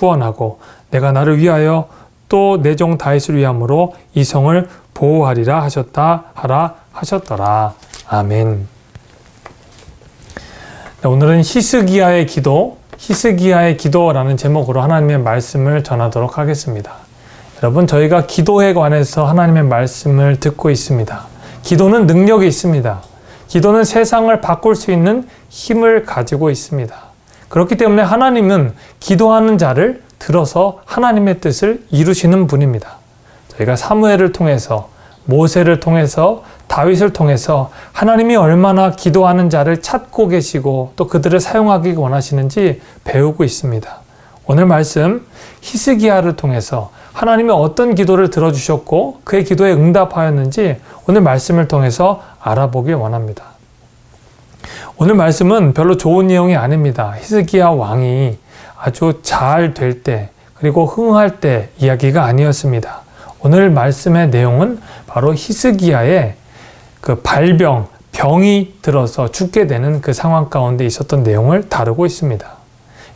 구원하고 내가 나를 위하여 또 내 종 다윗을 위함으로 이 성을 보호하리라 하셨더라. 아멘. 오늘은 히스기야의 기도라는 제목으로 하나님의 말씀을 전하도록 하겠습니다. 여러분, 저희가 기도에 관해서 하나님의 말씀을 듣고 있습니다. 기도는 능력이 있습니다. 기도는 세상을 바꿀 수 있는 힘을 가지고 있습니다. 그렇기 때문에 하나님은 기도하는 자를 들어서 하나님의 뜻을 이루시는 분입니다. 저희가 사무엘을 통해서, 모세를 통해서, 다윗을 통해서 하나님이 얼마나 기도하는 자를 찾고 계시고 또 그들을 사용하기 원하시는지 배우고 있습니다. 오늘 말씀 히스기야를 통해서 하나님이 어떤 기도를 들어주셨고 그의 기도에 응답하였는지 오늘 말씀을 통해서 알아보길 원합니다. 오늘 말씀은 별로 좋은 내용이 아닙니다. 히스기야 왕이 아주 잘 될 때 그리고 흥할 때 이야기가 아니었습니다. 오늘 말씀의 내용은 바로 히스기야의 그 병이 들어서 죽게 되는 그 상황 가운데 있었던 내용을 다루고 있습니다.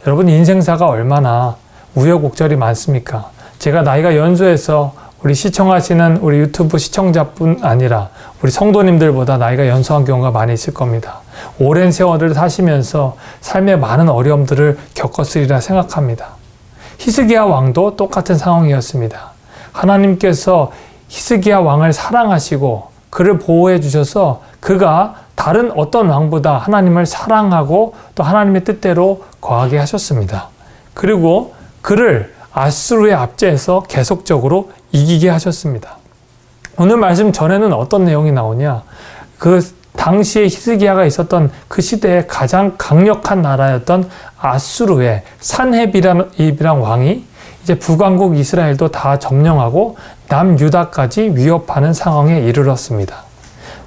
여러분, 인생사가 얼마나 우여곡절이 많습니까? 제가 나이가 연소해서 우리 시청하시는 우리 유튜브 시청자뿐 아니라 우리 성도님들보다 나이가 연소한 경우가 많이 있을 겁니다. 오랜 세월을 사시면서 삶의 많은 어려움들을 겪었으리라 생각합니다. 히스기야 왕도 똑같은 상황이었습니다. 하나님께서 히스기야 왕을 사랑하시고 그를 보호해 주셔서 그가 다른 어떤 왕보다 하나님을 사랑하고 또 하나님의 뜻대로 거하게 하셨습니다. 그리고 그를 아수르의 압제에서 계속적으로 이기게 하셨습니다. 오늘 말씀 전에는 어떤 내용이 나오냐? 그 당시에 히스기야가 있었던 그 시대의 가장 강력한 나라였던 아수르의 산헤립이라는 왕이 이제 북왕국 이스라엘도 다 점령하고 남유다까지 위협하는 상황에 이르렀습니다.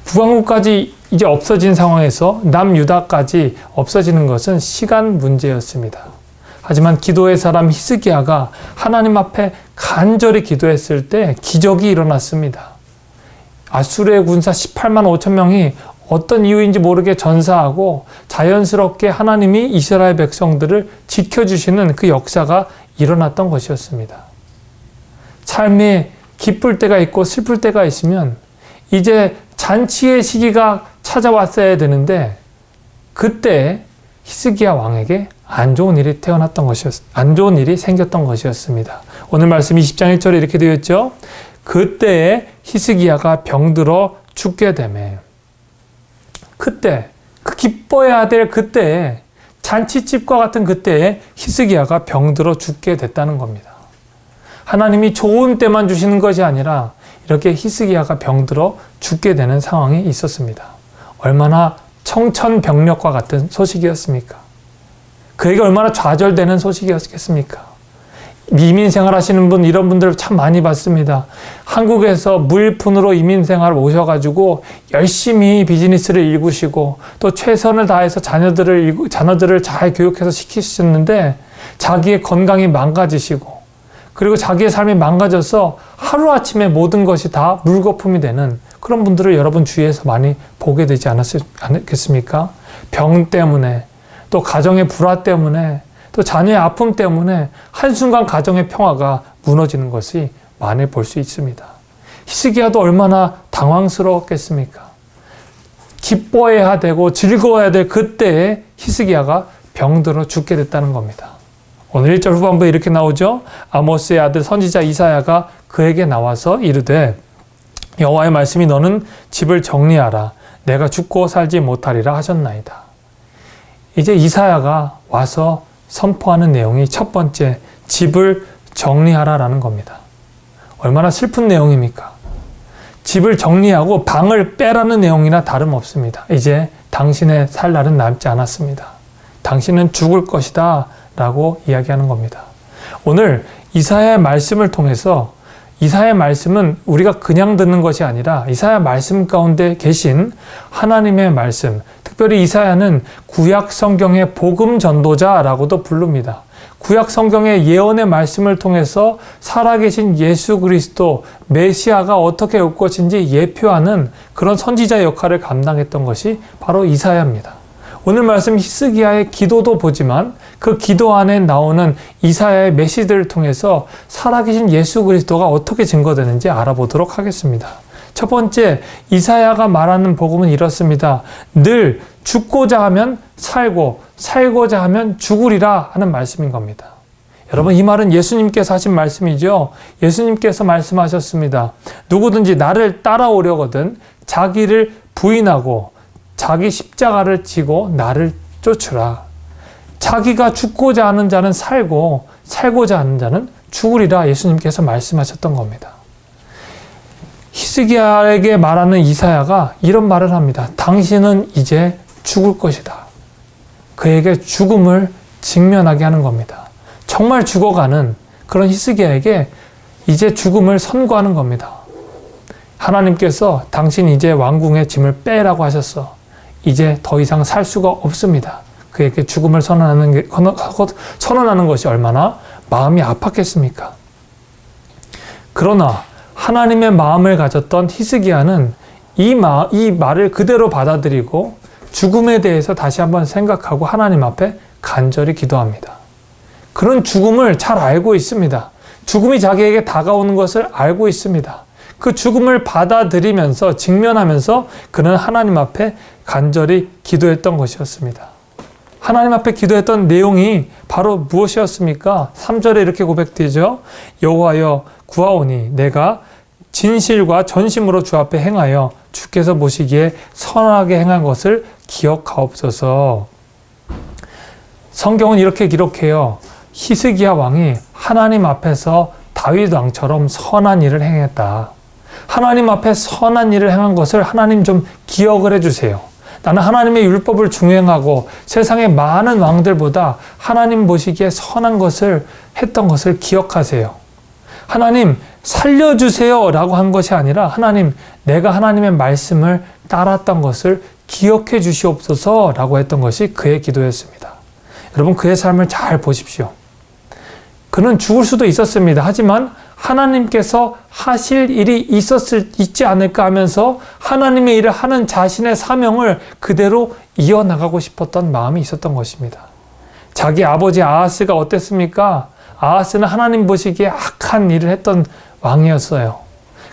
북왕국까지 이제 없어진 상황에서 남유다까지 없어지는 것은 시간 문제였습니다. 하지만 기도의 사람 히스기야가 하나님 앞에 간절히 기도했을 때 기적이 일어났습니다. 아수르의 군사 18만 5천 명이 어떤 이유인지 모르게 전사하고 자연스럽게 하나님이 이스라엘 백성들을 지켜주시는 그 역사가 일어났던 것이었습니다. 삶에 기쁠 때가 있고 슬플 때가 있으면 이제 잔치의 시기가 찾아왔어야 되는데 그때 히스기야 왕에게 안 좋은 일이 생겼던 것이었습니다. 오늘 말씀 20장 1절에 이렇게 되어 있죠. 그때에 히스기야가 병들어 죽게 되매. 그때, 그 기뻐해야 될 그때에, 잔치집과 같은 그때에 히스기야가 병들어 죽게 됐다는 겁니다. 하나님이 좋은 때만 주시는 것이 아니라 이렇게 히스기야가 병들어 죽게 되는 상황이 있었습니다. 얼마나 청천벽력과 같은 소식이었습니까? 그에게 얼마나 좌절되는 소식이었겠습니까? 이민 생활하시는 분, 이런 분들 참 많이 봤습니다. 한국에서 무일푼으로 이민 생활을 오셔가지고 열심히 비즈니스를 일구시고 또 최선을 다해서 자녀들을 잘 교육해서 시키셨는데 자기의 건강이 망가지시고 그리고 자기의 삶이 망가져서 하루아침에 모든 것이 다 물거품이 되는 그런 분들을 여러분 주위에서 많이 보게 되지 않겠습니까? 병 때문에 또 가정의 불화 때문에 또 자녀의 아픔 때문에 한순간 가정의 평화가 무너지는 것이 많이 볼 수 있습니다. 히스기야도 얼마나 당황스러웠겠습니까? 기뻐해야 되고 즐거워야 될 그때에 히스기야가 병들어 죽게 됐다는 겁니다. 오늘 1절 후반부에 이렇게 나오죠. 아모스의 아들 선지자 이사야가 그에게 나와서 이르되 여호와의 말씀이 너는 집을 정리하라. 내가 죽고 살지 못하리라 하셨나이다. 이제 이사야가 와서 선포하는 내용이 첫 번째, 집을 정리하라라는 겁니다. 얼마나 슬픈 내용입니까? 집을 정리하고 방을 빼라는 내용이나 다름없습니다. 이제 당신의 살 날은 남지 않았습니다. 당신은 죽을 것이다 라고 이야기하는 겁니다. 오늘 이사야의 말씀을 통해서 이사야의 말씀은 우리가 그냥 듣는 것이 아니라 이사야 말씀 가운데 계신 하나님의 말씀, 특별히 이사야는 구약 성경의 복음 전도자라고도 부릅니다. 구약 성경의 예언의 말씀을 통해서 살아계신 예수 그리스도 메시아가 어떻게 올 것인지 예표하는 그런 선지자 역할을 감당했던 것이 바로 이사야입니다. 오늘 말씀 히스기야의 기도도 보지만 그 기도 안에 나오는 이사야의 메시지를 통해서 살아계신 예수 그리스도가 어떻게 증거되는지 알아보도록 하겠습니다. 첫 번째, 이사야가 말하는 복음은 이렇습니다. 늘 죽고자 하면 살고 살고자 하면 죽으리라 하는 말씀인 겁니다. 여러분, 이 말은 예수님께서 하신 말씀이죠. 예수님께서 말씀하셨습니다. 누구든지 나를 따라오려거든 자기를 부인하고 자기 십자가를 지고 나를 쫓으라. 자기가 죽고자 하는 자는 살고 살고자 하는 자는 죽으리라 예수님께서 말씀하셨던 겁니다. 히스기야에게 말하는 이사야가 이런 말을 합니다. 당신은 이제 죽을 것이다. 그에게 죽음을 직면하게 하는 겁니다. 정말 죽어가는 그런 히스기야에게 이제 죽음을 선고하는 겁니다. 하나님께서 당신 이제 왕궁의 짐을 빼라고 하셨어. 이제 더 이상 살 수가 없습니다. 그에게 죽음을 선언하는 것이 얼마나 마음이 아팠겠습니까? 그러나 하나님의 마음을 가졌던 히스기야는 이 말을 그대로 받아들이고 죽음에 대해서 다시 한번 생각하고 하나님 앞에 간절히 기도합니다. 그런 죽음을 잘 알고 있습니다. 죽음이 자기에게 다가오는 것을 알고 있습니다. 그 죽음을 받아들이면서 직면하면서 그는 하나님 앞에 간절히 기도했던 것이었습니다. 하나님 앞에 기도했던 내용이 바로 무엇이었습니까? 3절에 이렇게 고백되죠. 여호와여 구하오니 내가 진실과 전심으로 주 앞에 행하여 주께서 보시기에 선하게 행한 것을 기억하옵소서. 성경은 이렇게 기록해요. 히스기야 왕이 하나님 앞에서 다윗 왕처럼 선한 일을 행했다. 하나님 앞에 선한 일을 행한 것을 하나님 좀 기억을 해주세요. 나는 하나님의 율법을 중행하고 세상의 많은 왕들보다 하나님 보시기에 선한 것을 했던 것을 기억하세요. 하나님 살려주세요 라고 한 것이 아니라 하나님 내가 하나님의 말씀을 따랐던 것을 기억해 주시옵소서 라고 했던 것이 그의 기도였습니다. 여러분, 그의 삶을 잘 보십시오. 그는 죽을 수도 있었습니다. 하지만 하나님께서 하실 일이 있지 않을까 하면서 하나님의 일을 하는 자신의 사명을 그대로 이어나가고 싶었던 마음이 있었던 것입니다. 자기 아버지 아하스가 어땠습니까? 아하스는 하나님 보시기에 악한 일을 했던 왕이었어요.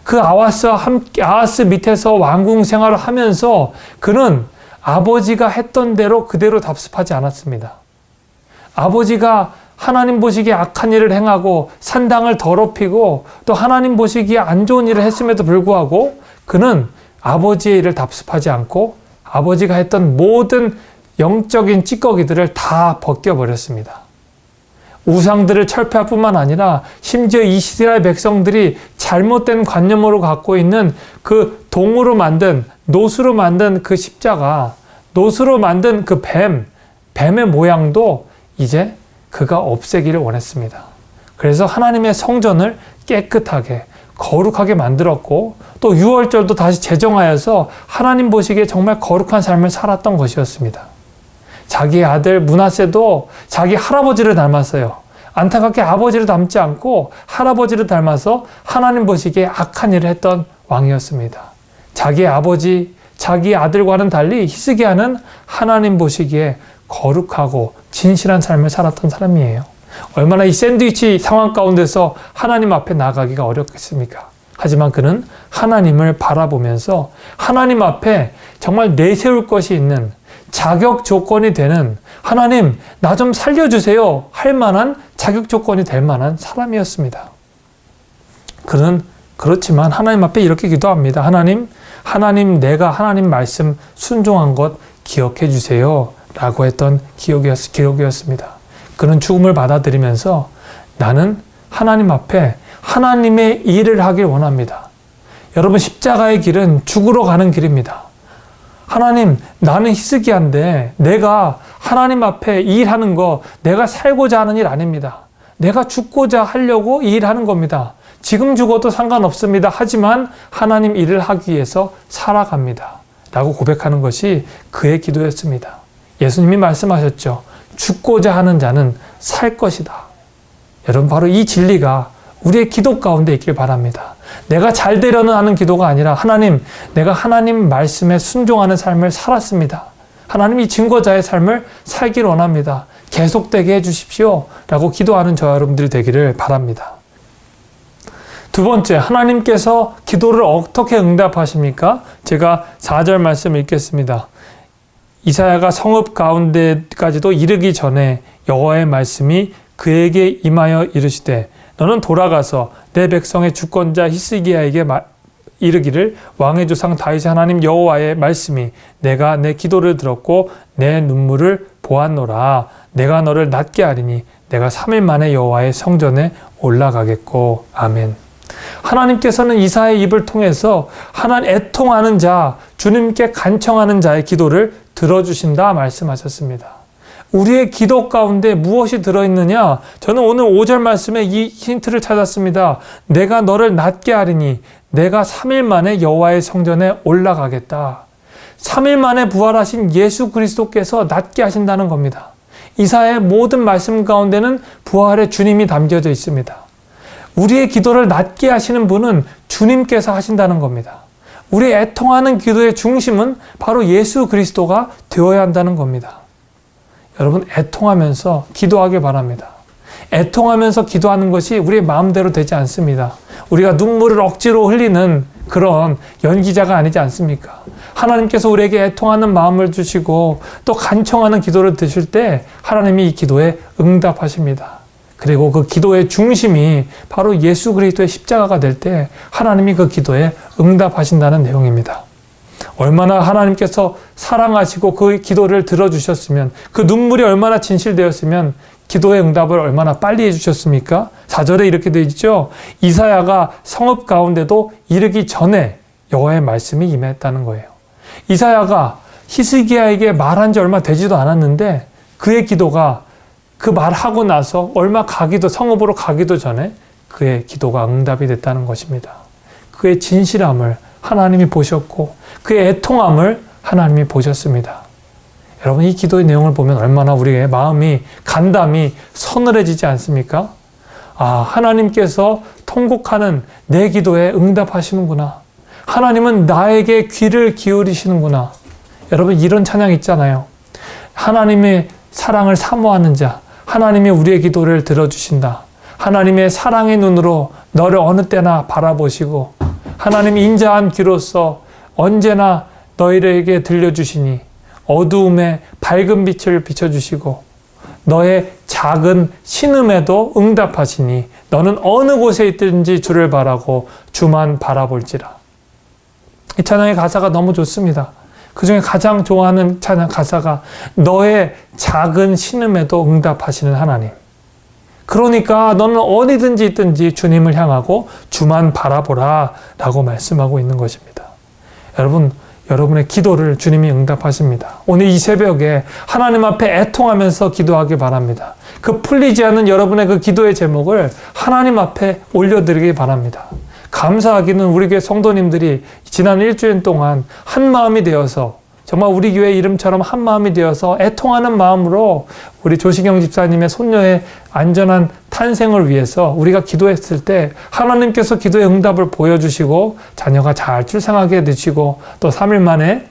그 아하스 밑에서 왕궁 생활을 하면서 그는 아버지가 했던 대로 그대로 답습하지 않았습니다. 아버지가 하나님 보시기에 악한 일을 행하고 산당을 더럽히고 또 하나님 보시기에 안 좋은 일을 했음에도 불구하고 그는 아버지의 일을 답습하지 않고 아버지가 했던 모든 영적인 찌꺼기들을 다 벗겨버렸습니다. 우상들을 철폐할 뿐만 아니라 심지어 이스라엘 백성들이 잘못된 관념으로 갖고 있는 그 동으로 만든, 노수로 만든 그 십자가, 노수로 만든 그 뱀의 모양도 이제 그가 없애기를 원했습니다. 그래서 하나님의 성전을 깨끗하게 거룩하게 만들었고 또 유월절도 다시 제정하여서 하나님 보시기에 정말 거룩한 삶을 살았던 것이었습니다. 자기 아들 므낫세도 자기 할아버지를 닮았어요. 안타깝게 아버지를 닮지 않고 할아버지를 닮아서 하나님 보시기에 악한 일을 했던 왕이었습니다. 자기 아버지, 자기 아들과는 달리 히스기야는 하나님 보시기에 거룩하고 진실한 삶을 살았던 사람이에요. 얼마나 이 샌드위치 상황 가운데서 하나님 앞에 나가기가 어렵겠습니까? 하지만 그는 하나님을 바라보면서 하나님 앞에 정말 내세울 것이 있는 자격 조건이 되는 하나님 나 좀 살려주세요 할 만한 자격 조건이 될 만한 사람이었습니다. 그는 그렇지만 하나님 앞에 이렇게 기도합니다. 하나님 내가 하나님 말씀 순종한 것 기억해 주세요 라고 했던 기억이었습니다. 그는 죽음을 받아들이면서 나는 하나님 앞에 하나님의 일을 하길 원합니다. 여러분, 십자가의 길은 죽으러 가는 길입니다. 하나님, 나는 히스기야인데 내가 하나님 앞에 일하는 거 내가 살고자 하는 일 아닙니다. 내가 죽고자 하려고 이 일하는 겁니다. 지금 죽어도 상관없습니다. 하지만 하나님 일을 하기 위해서 살아갑니다. 라고 고백하는 것이 그의 기도였습니다. 예수님이 말씀하셨죠. 죽고자 하는 자는 살 것이다. 여러분, 바로 이 진리가 우리의 기도 가운데 있길 바랍니다. 내가 잘 되려는 하는 기도가 아니라 하나님, 내가 하나님 말씀에 순종하는 삶을 살았습니다. 하나님이 증거자의 삶을 살기를 원합니다. 계속되게 해주십시오. 라고 기도하는 저와 여러분들이 되기를 바랍니다. 두 번째, 하나님께서 기도를 어떻게 응답하십니까? 제가 4절 말씀 읽겠습니다. 이사야가 성읍 가운데까지도 이르기 전에 여호와의 말씀이 그에게 임하여 이르시되 너는 돌아가서 내 백성의 주권자 히스기야에게 이르기를 왕의 조상 다윗의 하나님 여호와의 말씀이 내가 내 기도를 들었고 내 눈물을 보았노라. 내가 너를 낫게 하리니 내가 3일 만에 여호와의 성전에 올라가겠고. 아멘. 하나님께서는 이사야의 입을 통해서 하나님 애통하는 자, 주님께 간청하는 자의 기도를 들어주신다 말씀하셨습니다. 우리의 기도 가운데 무엇이 들어있느냐? 저는 오늘 5절 말씀에 이 힌트를 찾았습니다. 내가 너를 낫게 하리니 내가 3일 만에 여호와의 성전에 올라가겠다. 3일 만에 부활하신 예수 그리스도께서 낫게 하신다는 겁니다. 이사야의 모든 말씀 가운데는 부활의 주님이 담겨져 있습니다. 우리의 기도를 낫게 하시는 분은 주님께서 하신다는 겁니다. 우리의 애통하는 기도의 중심은 바로 예수 그리스도가 되어야 한다는 겁니다. 여러분, 애통하면서 기도하길 바랍니다. 애통하면서 기도하는 것이 우리의 마음대로 되지 않습니다. 우리가 눈물을 억지로 흘리는 그런 연기자가 아니지 않습니까? 하나님께서 우리에게 애통하는 마음을 주시고 또 간청하는 기도를 드실 때 하나님이 이 기도에 응답하십니다. 그리고 그 기도의 중심이 바로 예수 그리스도의 십자가가 될 때 하나님이 그 기도에 응답하신다는 내용입니다. 얼마나 하나님께서 사랑하시고 그 기도를 들어주셨으면, 그 눈물이 얼마나 진실되었으면 기도의 응답을 얼마나 빨리 해주셨습니까? 4절에 이렇게 되어 있죠. 이사야가 성읍 가운데도 이르기 전에 여호와의 말씀이 임했다는 거예요. 이사야가 히스기야에게 말한 지 얼마 되지도 않았는데 그의 기도가 그 말하고 나서 얼마 성읍으로 가기도 전에 그의 기도가 응답이 됐다는 것입니다. 그의 진실함을 하나님이 보셨고 그의 애통함을 하나님이 보셨습니다. 여러분, 이 기도의 내용을 보면 얼마나 우리의 마음이 간담이 서늘해지지 않습니까? 아, 하나님께서 통곡하는 내 기도에 응답하시는구나. 하나님은 나에게 귀를 기울이시는구나. 여러분, 이런 찬양 있잖아요. 하나님의 사랑을 사모하는 자, 하나님이 우리의 기도를 들어주신다. 하나님의 사랑의 눈으로 너를 어느 때나 바라보시고 하나님 인자한 귀로서 언제나 너희에게 들려주시니 어두움에 밝은 빛을 비춰주시고 너의 작은 신음에도 응답하시니 너는 어느 곳에 있든지 주를 바라고 주만 바라볼지라. 이 찬양의 가사가 너무 좋습니다. 그 중에 가장 좋아하는 찬양 가사가 너의 작은 신음에도 응답하시는 하나님. 그러니까 너는 어디든지 있든지 주님을 향하고 주만 바라보라 라고 말씀하고 있는 것입니다. 여러분, 여러분의 기도를 주님이 응답하십니다. 오늘 이 새벽에 하나님 앞에 애통하면서 기도하기 바랍니다. 그 풀리지 않는 여러분의 그 기도의 제목을 하나님 앞에 올려드리기 바랍니다. 감사하기는 우리 교회 성도님들이 지난 일주일 동안 한 마음이 되어서 정말 우리 교회 이름처럼 한 마음이 되어서 애통하는 마음으로 우리 조시경 집사님의 손녀의 안전한 탄생을 위해서 우리가 기도했을 때 하나님께서 기도의 응답을 보여주시고 자녀가 잘 출생하게 해주시고 또 3일 만에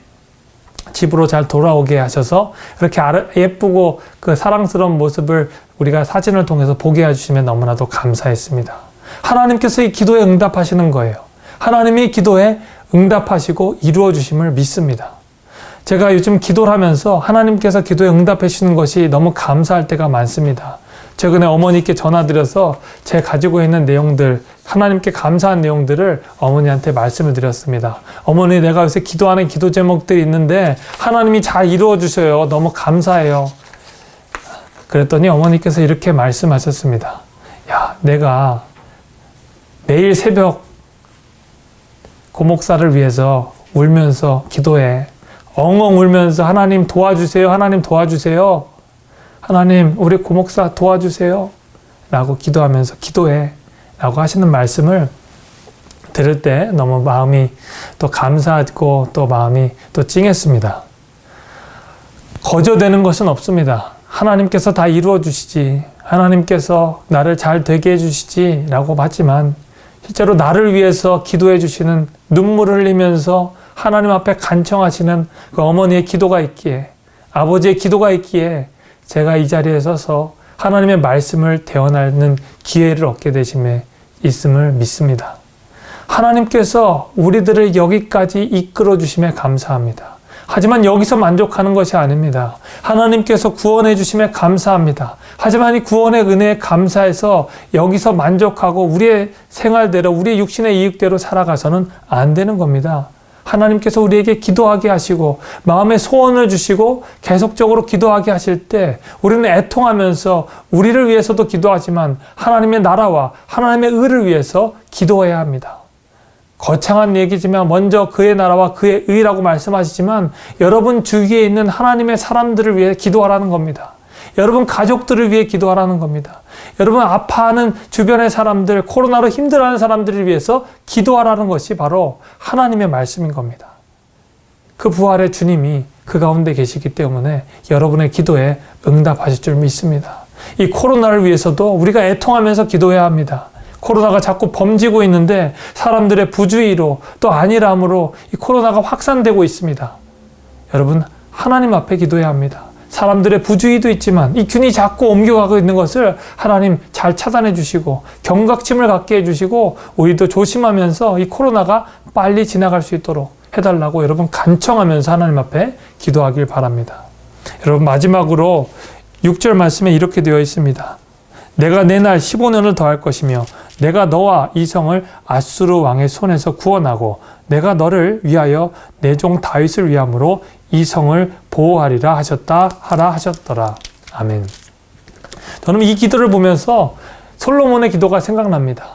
집으로 잘 돌아오게 하셔서 이렇게 예쁘고 그 사랑스러운 모습을 우리가 사진을 통해서 보게 해주시면 너무나도 감사했습니다. 하나님께서 이 기도에 응답하시는 거예요. 하나님이 기도에 응답하시고 이루어 주심을 믿습니다. 제가 요즘 기도를 하면서 하나님께서 기도에 응답해 주시는 것이 너무 감사할 때가 많습니다. 최근에 어머니께 전화드려서 제 가지고 있는 내용들, 하나님께 감사한 내용들을 어머니한테 말씀을 드렸습니다. 어머니, 내가 요새 기도하는 기도 제목들이 있는데 하나님이 잘 이루어 주셔요. 너무 감사해요. 그랬더니 어머니께서 이렇게 말씀하셨습니다. 야, 내가 매일 새벽 고목사를 위해서 울면서 기도해. 엉엉 울면서 하나님 도와주세요. 하나님 도와주세요. 하나님 우리 고목사 도와주세요. 라고 기도하면서 기도해. 라고 하시는 말씀을 들을 때 너무 마음이 또 감사하고 또 마음이 또 찡했습니다. 거저되는 것은 없습니다. 하나님께서 다 이루어 주시지. 하나님께서 나를 잘 되게 해주시지. 라고 하지만 실제로 나를 위해서 기도해 주시는 눈물을 흘리면서 하나님 앞에 간청하시는 그 어머니의 기도가 있기에 아버지의 기도가 있기에 제가 이 자리에 서서 하나님의 말씀을 대언하는 기회를 얻게 되심에 있음을 믿습니다. 하나님께서 우리들을 여기까지 이끌어 주심에 감사합니다. 하지만 여기서 만족하는 것이 아닙니다. 하나님께서 구원해 주심에 감사합니다. 하지만 이 구원의 은혜에 감사해서 여기서 만족하고 우리의 생활대로, 우리의 육신의 이익대로 살아가서는 안 되는 겁니다. 하나님께서 우리에게 기도하게 하시고 마음의 소원을 주시고 계속적으로 기도하게 하실 때 우리는 애통하면서 우리를 위해서도 기도하지만 하나님의 나라와 하나님의 의를 위해서 기도해야 합니다. 거창한 얘기지만 먼저 그의 나라와 그의 의라고 말씀하시지만 여러분 주위에 있는 하나님의 사람들을 위해 기도하라는 겁니다. 여러분 가족들을 위해 기도하라는 겁니다. 여러분 아파하는 주변의 사람들, 코로나로 힘들어하는 사람들을 위해서 기도하라는 것이 바로 하나님의 말씀인 겁니다. 그 부활의 주님이 그 가운데 계시기 때문에 여러분의 기도에 응답하실 줄 믿습니다. 이 코로나를 위해서도 우리가 애통하면서 기도해야 합니다. 코로나가 자꾸 범지고 있는데 사람들의 부주의로 또 안일함으로 이 코로나가 확산되고 있습니다. 여러분 하나님 앞에 기도해야 합니다. 사람들의 부주의도 있지만 이 균이 자꾸 옮겨가고 있는 것을 하나님 잘 차단해 주시고 경각심을 갖게 해주시고 우리도 조심하면서 이 코로나가 빨리 지나갈 수 있도록 해달라고 여러분 간청하면서 하나님 앞에 기도하길 바랍니다. 여러분 마지막으로 6절 말씀에 이렇게 되어 있습니다. 내가 내 날 15년을 더할 것이며 내가 너와 이 성을 아수르 왕의 손에서 구원하고 내가 너를 위하여 내 종 다윗을 위함으로 이 성을 보호하리라 하라 하셨더라. 아멘. 저는 이 기도를 보면서 솔로몬의 기도가 생각납니다.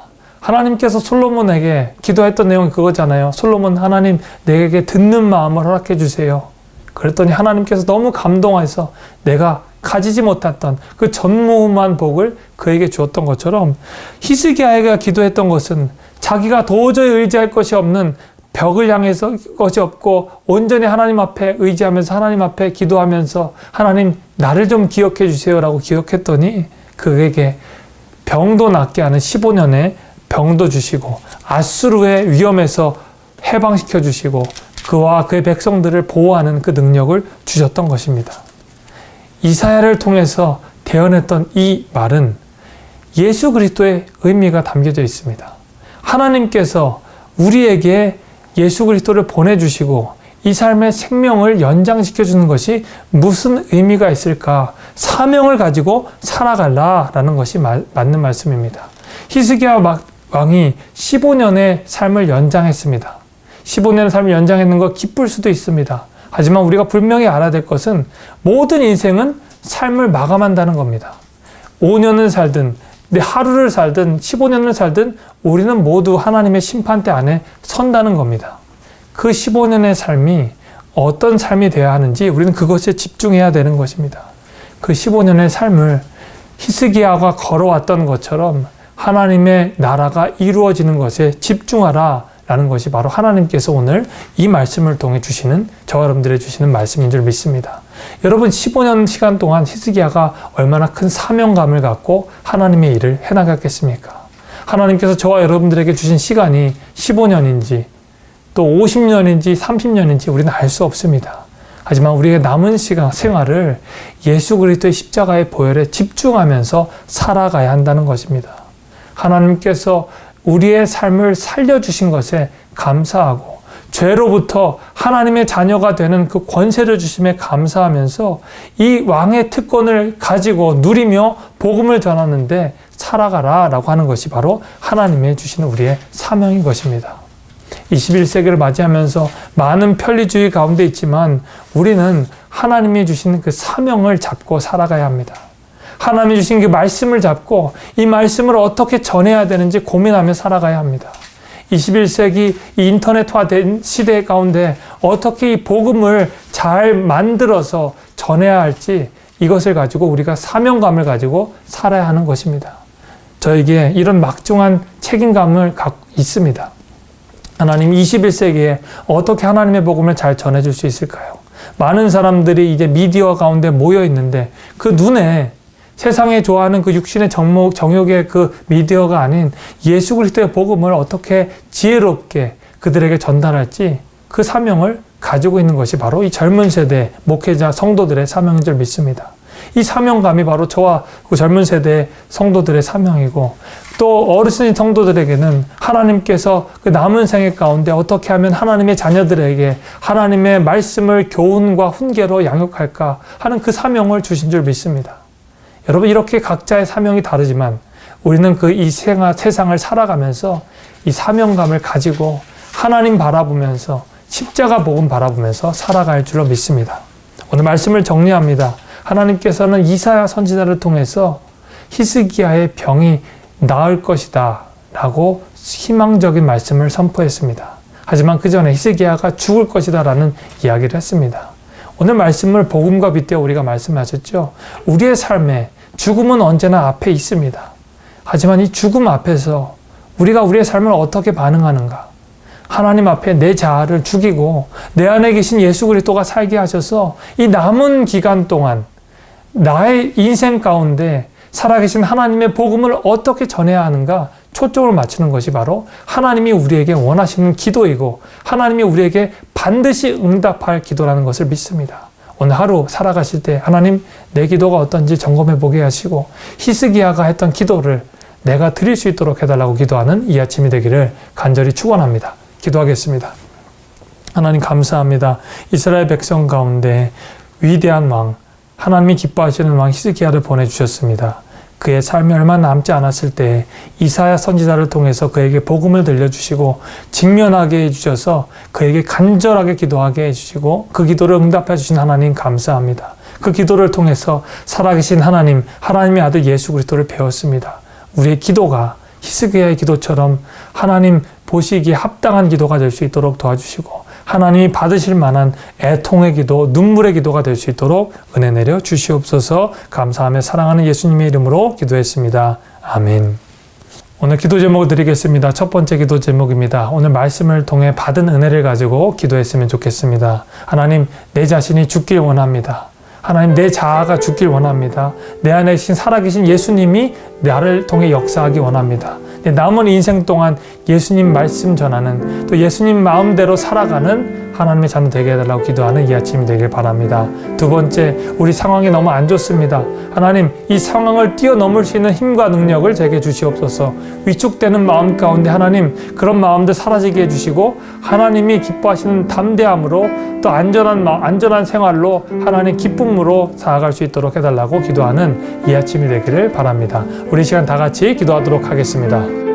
하나님께서 솔로몬에게 기도했던 내용이 그거잖아요. 솔로몬 하나님 내게 듣는 마음을 허락해 주세요. 그랬더니 하나님께서 너무 감동해서 내가 가지지 못했던 그 전무후무한 복을 그에게 주었던 것처럼 히스기야가 기도했던 것은 자기가 도저히 의지할 것이 없는 벽을 향해서 것이 없고 온전히 하나님 앞에 의지하면서 하나님 앞에 기도하면서 하나님 나를 좀 기억해 주세요라고 기억했더니 그에게 병도 낫게 하는 15년의 병도 주시고 아수르의 위험에서 해방시켜 주시고 그와 그의 백성들을 보호하는 그 능력을 주셨던 것입니다. 이사야를 통해서 대언했던 이 말은 예수 그리스도의 의미가 담겨져 있습니다. 하나님께서 우리에게 예수 그리스도를 보내주시고 이 삶의 생명을 연장시켜주는 것이 무슨 의미가 있을까? 사명을 가지고 살아갈라라는 것이 맞는 말씀입니다. 히스기야 왕이 15년의 삶을 연장했습니다. 15년의 삶을 연장했는 거 기쁠 수도 있습니다. 하지만 우리가 분명히 알아야 될 것은 모든 인생은 삶을 마감한다는 겁니다. 5년을 살든 하루를 살든 15년을 살든 우리는 모두 하나님의 심판대 안에 선다는 겁니다. 그 15년의 삶이 어떤 삶이 되어야 하는지 우리는 그것에 집중해야 되는 것입니다. 그 15년의 삶을 히스기야가 걸어왔던 것처럼 하나님의 나라가 이루어지는 것에 집중하라 라는 것이 바로 하나님께서 오늘 이 말씀을 통해 주시는 저와 여러분들에게 주시는 말씀인 줄 믿습니다. 여러분 15년 시간 동안 히스기야가 얼마나 큰 사명감을 갖고 하나님의 일을 해나갔겠습니까? 하나님께서 저와 여러분들에게 주신 시간이 15년인지 또 50년인지 30년인지 우리는 알 수 없습니다. 하지만 우리의 남은 시간 생활을 예수 그리스도의 십자가의 보혈에 집중하면서 살아가야 한다는 것입니다. 하나님께서 우리의 삶을 살려주신 것에 감사하고 죄로부터 하나님의 자녀가 되는 그 권세를 주심에 감사하면서 이 왕의 특권을 가지고 누리며 복음을 전하는데 살아가라 라고 하는 것이 바로 하나님의 주시는 우리의 사명인 것입니다. 21세기를 맞이하면서 많은 편리주의 가운데 있지만 우리는 하나님이 주신 그 사명을 잡고 살아가야 합니다. 하나님이 주신 그 말씀을 잡고 이 말씀을 어떻게 전해야 되는지 고민하며 살아가야 합니다. 21세기 이 인터넷화된 시대 가운데 어떻게 이 복음을 잘 만들어서 전해야 할지 이것을 가지고 우리가 사명감을 가지고 살아야 하는 것입니다. 저에게 이런 막중한 책임감을 갖고 있습니다. 하나님 21세기에 어떻게 하나님의 복음을 잘 전해줄 수 있을까요? 많은 사람들이 이제 미디어 가운데 모여 있는데 그 눈에 세상에 좋아하는 그 육신의 정욕의 그 미디어가 아닌 예수 그리스도의 복음을 어떻게 지혜롭게 그들에게 전달할지 그 사명을 가지고 있는 것이 바로 이 젊은 세대 목회자 성도들의 사명인 줄 믿습니다. 이 사명감이 바로 저와 그 젊은 세대 성도들의 사명이고, 또 어르신 성도들에게는 하나님께서 그 남은 생애 가운데 어떻게 하면 하나님의 자녀들에게 하나님의 말씀을 교훈과 훈계로 양육할까 하는 그 사명을 주신 줄 믿습니다. 여러분, 이렇게 각자의 사명이 다르지만 우리는 이 세상을 살아가면서 이 사명감을 가지고 하나님 바라보면서 십자가 복음 바라보면서 살아갈 줄로 믿습니다. 오늘 말씀을 정리합니다. 하나님께서는 이사야 선지자를 통해서 히스기야의 병이 나을 것이다 라고 희망적인 말씀을 선포했습니다. 하지만 그 전에 히스기야가 죽을 것이다 라는 이야기를 했습니다. 오늘 말씀을 복음과 빗대어 우리가 말씀하셨죠. 우리의 삶에 죽음은 언제나 앞에 있습니다. 하지만 이 죽음 앞에서 우리가 우리의 삶을 어떻게 반응하는가? 하나님 앞에 내 자아를 죽이고 내 안에 계신 예수 그리스도가 살게 하셔서 이 남은 기간 동안 나의 인생 가운데 살아계신 하나님의 복음을 어떻게 전해야 하는가 초점을 맞추는 것이 바로 하나님이 우리에게 원하시는 기도이고 하나님이 우리에게 반드시 응답할 기도라는 것을 믿습니다. 오늘 하루 살아가실 때 하나님 내 기도가 어떤지 점검해 보게 하시고 히스기야가 했던 기도를 내가 드릴 수 있도록 해달라고 기도하는 이 아침이 되기를 간절히 축원합니다. 기도하겠습니다. 하나님 감사합니다. 이스라엘 백성 가운데 위대한 왕, 하나님이 기뻐하시는 왕 히스기야를 보내주셨습니다. 그의 삶이 얼마 남지 않았을 때 이사야 선지자를 통해서 그에게 복음을 들려주시고 직면하게 해주셔서 그에게 간절하게 기도하게 해주시고 그 기도를 응답해 주신 하나님 감사합니다. 그 기도를 통해서 살아계신 하나님, 하나님의 아들 예수 그리스도를 배웠습니다. 우리의 기도가 히스기야의 기도처럼 하나님 보시기에 합당한 기도가 될 수 있도록 도와주시고 하나님이 받으실 만한 애통의 기도, 눈물의 기도가 될 수 있도록 은혜 내려 주시옵소서. 감사하며 사랑하는 예수님의 이름으로 기도했습니다. 아멘. 오늘 기도 제목을 드리겠습니다. 첫 번째 기도 제목입니다. 오늘 말씀을 통해 받은 은혜를 가지고 기도했으면 좋겠습니다. 하나님, 내 자신이 죽길 원합니다. 하나님, 내 자아가 죽길 원합니다. 내 안에 계신 살아계신 예수님이 나를 통해 역사하기 원합니다. 내 남은 인생 동안 예수님 말씀 전하는, 또 예수님 마음대로 살아가는 하나님의 자녀 되게 해달라고 기도하는 이 아침이 되길 바랍니다. 두 번째, 우리 상황이 너무 안 좋습니다. 하나님, 이 상황을 뛰어넘을 수 있는 힘과 능력을 제게 주시옵소서. 위축되는 마음 가운데 하나님, 그런 마음들 사라지게 해주시고 하나님이 기뻐하시는 담대함으로 또 안전한 생활로 하나님 기쁨으로 살아갈 수 있도록 해달라고 기도하는 이 아침이 되기를 바랍니다. 우리 시간 다 같이 기도하도록 하겠습니다.